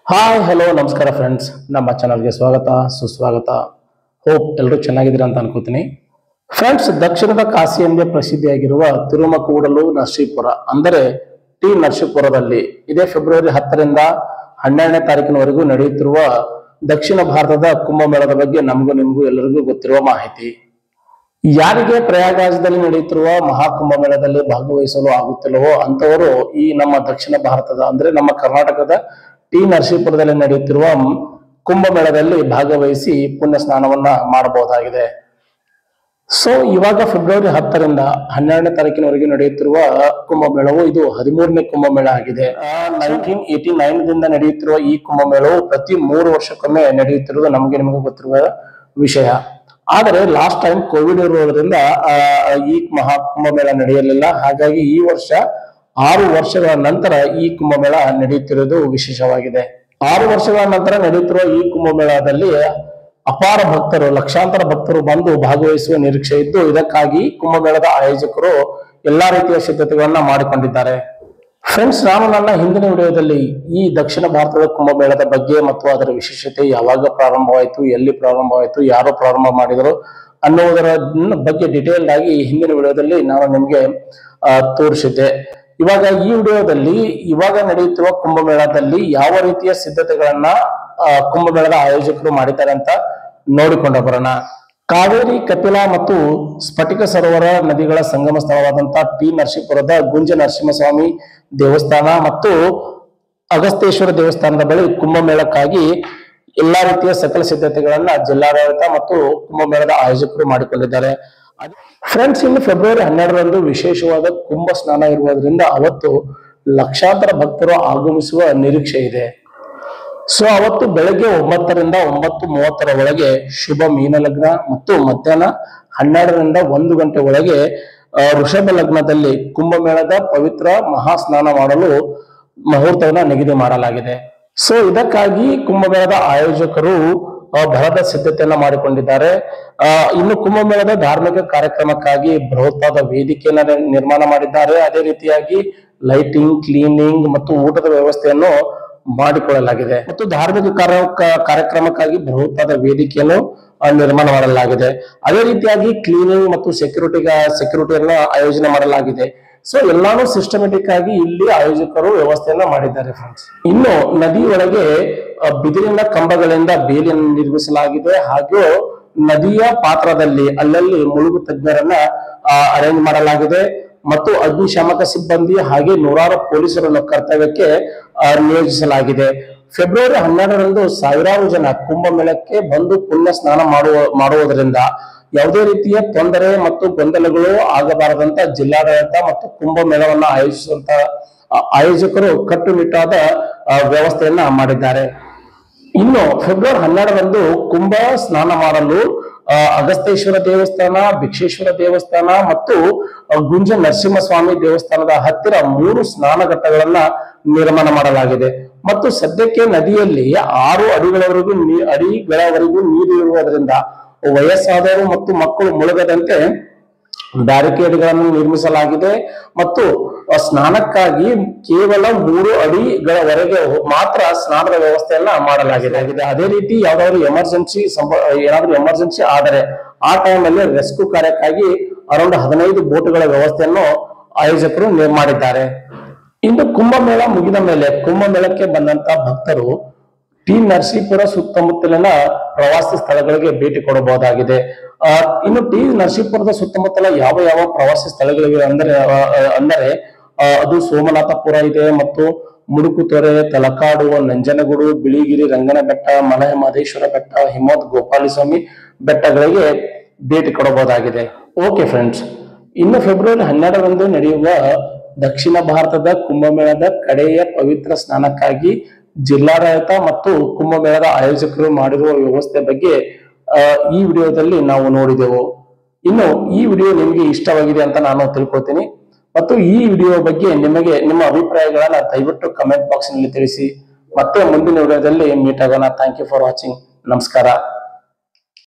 Hi hello ನಮಸ್ಕಾರ friends, ನಮ್ಮ ಚಾನಲ್ಗೆ ಸ್ವಾಗತ ಸುಸ್ವಾಗತ. ಹೋಪ್ ಎಲ್ಲರೂ ಚೆನ್ನಾಗಿದ್ದೀರಾ ಅಂತ ಅನ್ಕೋತೀನಿ. ಫ್ರೆಂಡ್ಸ್, ದಕ್ಷಿಣದ ಕಾಶಿ ಎಂದೇ ಪ್ರಸಿದ್ಧಿಯಾಗಿರುವ ತಿರುಮಕೂಡಲು ನರಸೀಪುರ ಅಂದರೆ ಟಿ ನರಸೀಪುರದಲ್ಲಿ ಇದೇ ಫೆಬ್ರವರಿ 10ರಿಂದ 12ನೇ ತಾರೀಕಿನವರೆಗೂ ನಡೆಯುತ್ತಿರುವ ದಕ್ಷಿಣ ಭಾರತದ ಕುಂಭಮೇಳದ ಬಗ್ಗೆ ನಮಗೂ ನಿಮಗೂ ಎಲ್ಲರಿಗೂ ಗೊತ್ತಿರುವ ಮಾಹಿತಿ. ಯಾರಿಗೆ ಪ್ರಯಾಗರಾಜದಲ್ಲಿ ನಡೆಯುತ್ತಿರುವ ಮಹಾಕುಂಭಮೇಳದಲ್ಲಿ ಭಾಗವಹಿಸಲು ಆಗುತ್ತಿಲ್ಲವೋ ಅಂತವರು ಈ ನಮ್ಮ ದಕ್ಷಿಣ ಭಾರತದ ಅಂದ್ರೆ ನಮ್ಮ ಕರ್ನಾಟಕದ ಟಿ ನರಸೀಪುರದಲ್ಲಿ ನಡೆಯುತ್ತಿರುವ ಕುಂಭಮೇಳದಲ್ಲಿ ಭಾಗವಹಿಸಿ ಪುಣ್ಯ ಸ್ನಾನವನ್ನ ಮಾಡಬಹುದಾಗಿದೆ. ಸೊ ಇವಾಗ ಫೆಬ್ರವರಿ 10ರಿಂದ 12ನೇ ತಾರೀಕಿನವರೆಗೆ ನಡೆಯುತ್ತಿರುವ ಕುಂಭಮೇಳವು ಇದು 13ನೇ ಕುಂಭಮೇಳ ಆಗಿದೆ. 1989ದಿಂದ ನಡೆಯುತ್ತಿರುವ ಈ ಕುಂಭಮೇಳವು ಪ್ರತಿ 3 ವರ್ಷಕ್ಕೊಮ್ಮೆ ನಡೆಯುತ್ತಿರುವುದು ನಮಗೆ ನಿಮಗೆ ಗೊತ್ತಿರುವ ವಿಷಯ. ಆದರೆ ಲಾಸ್ಟ್ ಟೈಮ್ ಕೋವಿಡ್ ಇರುವುದರಿಂದ ಈ ಕುಂಭಮೇಳ ನಡೆಯಲಿಲ್ಲ. ಹಾಗಾಗಿ ಈ ವರ್ಷ 6 ವರ್ಷಗಳ ನಂತರ ಈ ಕುಂಭಮೇಳ ನಡೆಯುತ್ತಿರುವುದು ವಿಶೇಷವಾಗಿದೆ. 6 ವರ್ಷಗಳ ನಂತರ ನಡೆಯುತ್ತಿರುವ ಈ ಕುಂಭಮೇಳದಲ್ಲಿ ಅಪಾರ ಭಕ್ತರು, ಲಕ್ಷಾಂತರ ಭಕ್ತರು ಬಂದು ಭಾಗವಹಿಸುವ ನಿರೀಕ್ಷೆ ಇದ್ದು, ಇದಕ್ಕಾಗಿ ಕುಂಭಮೇಳದ ಆಯೋಜಕರು ಎಲ್ಲಾ ರೀತಿಯ ಸಿದ್ಧತೆಗಳನ್ನ ಮಾಡಿಕೊಂಡಿದ್ದಾರೆ. ಫ್ರೆಂಡ್ಸ್, ನಾನು ನನ್ನ ಹಿಂದಿನ ವಿಡಿಯೋದಲ್ಲಿ ಈ ದಕ್ಷಿಣ ಭಾರತದ ಕುಂಭಮೇಳದ ಬಗ್ಗೆ ಮತ್ತು ಅದರ ವಿಶೇಷತೆ ಯಾವಾಗ ಪ್ರಾರಂಭವಾಯಿತು, ಎಲ್ಲಿ ಪ್ರಾರಂಭವಾಯಿತು, ಯಾರು ಪ್ರಾರಂಭ ಮಾಡಿದರು ಅನ್ನುವುದರ ಬಗ್ಗೆ ಡಿಟೇಲ್ ಆಗಿ ಹಿಂದಿನ ವಿಡಿಯೋದಲ್ಲಿ ನಾನು ನಿಮ್ಗೆ ತೋರಿಸಿದ್ದೆ. ಇವಾಗ ಈ ವಿಡಿಯೋದಲ್ಲಿ ಇವಾಗ ನಡೆಯುತ್ತಿರುವ ಕುಂಭಮೇಳದಲ್ಲಿ ಯಾವ ರೀತಿಯ ಸಿದ್ಧತೆಗಳನ್ನ ಕುಂಭಮೇಳದ ಆಯೋಜಕರು ಮಾಡಿದ್ದಾರೆ ಅಂತ ನೋಡಿಕೊಂಡ ಬರೋಣ. ಕಾವೇರಿ, ಕಪಿಲಾ ಮತ್ತು ಸ್ಫಟಿಕ ಸರೋವರ ನದಿಗಳ ಸಂಗಮ ಸ್ಥಳವಾದಂತಹ ಟಿ ನರಸೀಪುರದ ಗುಂಜ ನರಸಿಂಹಸ್ವಾಮಿ ದೇವಸ್ಥಾನ ಮತ್ತು ಅಗಸ್ತೇಶ್ವರ ದೇವಸ್ಥಾನದ ಬಳಿ ಕುಂಭಮೇಳಕ್ಕಾಗಿ ಎಲ್ಲಾ ರೀತಿಯ ಸಕಲ ಸಿದ್ಧತೆಗಳನ್ನ ಜಿಲ್ಲಾಡಳಿತ ಮತ್ತು ಕುಂಭಮೇಳದ ಆಯೋಜಕರು ಮಾಡಿಕೊಂಡಿದ್ದಾರೆ. ಫ್ರೆಂಡ್ಸ್, ಇನ್ನು ಫೆಬ್ರವರಿ 12ರಂದು ವಿಶೇಷವಾದ ಕುಂಭ ಸ್ನಾನ ಇರುವುದರಿಂದ ಅವತ್ತು ಲಕ್ಷಾಂತರ ಭಕ್ತರು ಆಗಮಿಸುವ ನಿರೀಕ್ಷೆ ಇದೆ. ಸೊ ಅವತ್ತು ಬೆಳಗ್ಗೆ 9ರಿಂದ 9:30 ಒಳಗೆ ಶುಭ ಮೀನ ಲಗ್ನ ಮತ್ತು ಮಧ್ಯಾಹ್ನ 12ರಿಂದ 1 ಗಂಟೆ ಒಳಗೆ ವೃಷಭ ಲಗ್ನದಲ್ಲಿ ಕುಂಭಮೇಳದ ಪವಿತ್ರ ಮಹಾ ಸ್ನಾನ ಮಾಡಲು ಮುಹೂರ್ತವನ್ನ ನಿಗದಿ ಮಾಡಲಾಗಿದೆ. ಸೊ ಇದಕ್ಕಾಗಿ ಕುಂಭಮೇಳದ ಆಯೋಜಕರು ಭರದ ಸಿದ್ಧತೆಯನ್ನ ಮಾಡಿಕೊಂಡಿದ್ದಾರೆ. ಇನ್ನು ಕುಂಭಮೇಳದ ಧಾರ್ಮಿಕ ಕಾರ್ಯಕ್ರಮಕ್ಕಾಗಿ ಬೃಹತ್ತಾದ ವೇದಿಕೆಯನ್ನ ನಿರ್ಮಾಣ ಮಾಡಿದ್ದಾರೆ. ಅದೇ ರೀತಿಯಾಗಿ ಲೈಟಿಂಗ್, ಕ್ಲೀನಿಂಗ್ ಮತ್ತು ಊಟದ ವ್ಯವಸ್ಥೆಯನ್ನು ಮಾಡಿಕೊಳ್ಳಲಾಗಿದೆ ಮತ್ತು ಧಾರ್ಮಿಕ ಕಾರ್ಯಕ್ರಮಕ್ಕಾಗಿ ಬೃಹತ್ತಾದ ವೇದಿಕೆಯನ್ನು ನಿರ್ಮಾಣ ಮಾಡಲಾಗಿದೆ. ಅದೇ ರೀತಿಯಾಗಿ ಕ್ಲೀನಿಂಗ್ ಮತ್ತು ಸೆಕ್ಯೂರಿಟಿಯನ್ನ ಆಯೋಜನೆ ಮಾಡಲಾಗಿದೆ. ಸೊ ಎಲ್ಲಾನು ಸಿಸ್ಟಮೆಟಿಕ್ ಆಗಿ ಇಲ್ಲಿ ಆಯೋಜಕರು ವ್ಯವಸ್ಥೆಯನ್ನ ಮಾಡಿದ್ದಾರೆ ಫ್ರೆಂಡ್ಸ್. ಇನ್ನು ನದಿ ಒಳಗೆ ಬಿದಿರಿನ ಕಂಬಗಳಿಂದ ಬೇಲಿಯನ್ನು ನಿರ್ಮಿಸಲಾಗಿದೆ. ಹಾಗೂ ನದಿಯ ಪಾತ್ರದಲ್ಲಿ ಅಲ್ಲಲ್ಲಿ ಮುಳುಗು ತಜ್ಞರನ್ನ ಅರೇಂಜ್ ಮಾಡಲಾಗಿದೆ ಮತ್ತು ಅಗ್ನಿಶಾಮಕ ಸಿಬ್ಬಂದಿ ಹಾಗೆ 100 ಪೊಲೀಸರನ್ನು ಕರ್ತವ್ಯಕ್ಕೆ ನಿಯೋಜಿಸಲಾಗಿದೆ. ಫೆಬ್ರವರಿ 12ರಂದು ಸಾವಿರಾರು ಜನ ಕುಂಭಮೇಳಕ್ಕೆ ಬಂದು ಪುಣ್ಯ ಸ್ನಾನ ಮಾಡುವುದರಿಂದ ಯಾವುದೇ ರೀತಿಯ ತೊಂದರೆ ಮತ್ತು ಗೊಂದಲಗಳು ಆಗಬಾರದಂತ ಜಿಲ್ಲಾಡಳಿತ ಮತ್ತು ಕುಂಭಮೇಳವನ್ನ ಆಯೋಜಿಸುವಂತ ಆಯೋಜಕರು ಕಟ್ಟುನಿಟ್ಟಾದ ವ್ಯವಸ್ಥೆಯನ್ನ ಮಾಡಿದ್ದಾರೆ. ಇನ್ನು ಫೆಬ್ರವರಿ 12ರಂದು ಕುಂಭ ಸ್ನಾನ ಮಾಡಲು ಅಗಸ್ತೇಶ್ವರ ದೇವಸ್ಥಾನ, ಭಿಕ್ಷೇಶ್ವರ ದೇವಸ್ಥಾನ ಮತ್ತು ಗುಂಜ ನರಸಿಂಹಸ್ವಾಮಿ ದೇವಸ್ಥಾನದ ಹತ್ತಿರ 3 ಸ್ನಾನ ಘಟ್ಟಗಳನ್ನ ನಿರ್ಮಾಣ ಮಾಡಲಾಗಿದೆ. ಮತ್ತು ಸದ್ಯಕ್ಕೆ ನದಿಯಲ್ಲಿ 6 ಅಡಿಗಳವರೆಗೂ ನೀರು ಇರುವುದರಿಂದ ವಯಸ್ಸಾದವರು ಮತ್ತು ಮಕ್ಕಳು ಮುಳುಗದಂತೆ ಬ್ಯಾರಿಕೇಡ್ಗಳನ್ನು ನಿರ್ಮಿಸಲಾಗಿದೆ ಮತ್ತು ಸ್ನಾನಕ್ಕಾಗಿ ಕೇವಲ 3 ಅಡಿಗಳವರೆಗೆ ಮಾತ್ರ ಸ್ನಾನದ ವ್ಯವಸ್ಥೆಯನ್ನ ಮಾಡಲಾಗಿದೆ. ಅದೇ ರೀತಿ ಯಾವ್ದಾದ್ರು ಎಮರ್ಜೆನ್ಸಿ ಆದರೆ ಆ ಟೈಮಲ್ಲಿ ರೆಸ್ಕ್ಯೂ ಕಾರ್ಯಕ್ಕಾಗಿ ಅರೌಂಡ್ 15 ಬೋಟ್ಗಳ ವ್ಯವಸ್ಥೆಯನ್ನು ಆಯೋಜಕರು ಮಾಡಿದ್ದಾರೆ. ಇನ್ನು ಕುಂಭಮೇಳ ಮುಗಿದ ಮೇಲೆ ಕುಂಭಮೇಳಕ್ಕೆ ಬಂದಂತ ಭಕ್ತರು ಟಿ ನರಸೀಪುರ ಸುತ್ತಮುತ್ತಲಿನ ಪ್ರವಾಸಿ ಸ್ಥಳಗಳಿಗೆ ಭೇಟಿ ಕೊಡಬಹುದಾಗಿದೆ. ಇನ್ನು ಟಿ ನರಸೀಪುರದ ಸುತ್ತಮುತ್ತಲ ಯಾವ ಯಾವ ಪ್ರವಾಸಿ ಸ್ಥಳಗಳಿವೆ ಅಂದರೆ ಅದು ಸೋಮನಾಥಪುರ ಇದೆ ಮತ್ತು ಮುಡುಕುತೊರೆ, ತಲಕಾಡು, ನಂಜನಗೂಡು, ಬಿಳಿಗಿರಿ, ರಂಗನ ಬೆಟ್ಟ, ಮಲಯ ಮಹದೇಶ್ವರ ಬೆಟ್ಟ, ಹಿಮವದ್ ಗೋಪಾಲಸ್ವಾಮಿ ಬೆಟ್ಟಗಳಿಗೆ ಭೇಟಿ ಕೊಡಬಹುದಾಗಿದೆ. ಓಕೆ ಫ್ರೆಂಡ್ಸ್, ಇನ್ನು ಫೆಬ್ರವರಿ 12ರಂದು ನಡೆಯುವ ದಕ್ಷಿಣ ಭಾರತದ ಕುಂಭಮೇಳದ ಕಡೆಯ ಪವಿತ್ರ ಸ್ನಾನಕ್ಕಾಗಿ ಜಿಲ್ಲಾಡಳಿತ ಮತ್ತು ಕುಂಭಮೇಳದ ಆಯೋಜಕರು ಮಾಡಿರುವ ವ್ಯವಸ್ಥೆ ಬಗ್ಗೆ ಈ ವಿಡಿಯೋದಲ್ಲಿ ನಾವು ನೋಡಿದೆವು. ಇನ್ನು ಈ ವಿಡಿಯೋ ನಿಮಗೆ ಇಷ್ಟವಾಗಿದೆ ಅಂತ ನಾನು ತಿಳ್ಕೊತೀನಿ ಮತ್ತು ಈ ವಿಡಿಯೋ ಬಗ್ಗೆ ನಿಮ್ಮ ಅಭಿಪ್ರಾಯಗಳನ್ನ ದಯವಿಟ್ಟು ಕಮೆಂಟ್ ಬಾಕ್ಸ್ ನಲ್ಲಿ ತಿಳಿಸಿ. ಮತ್ತೆ ಮುಂದಿನ ವಿಡಿಯೋದಲ್ಲಿ ಮೀಟ್ ಆಗೋಣ. Thank you for watching. ನಮಸ್ಕಾರ.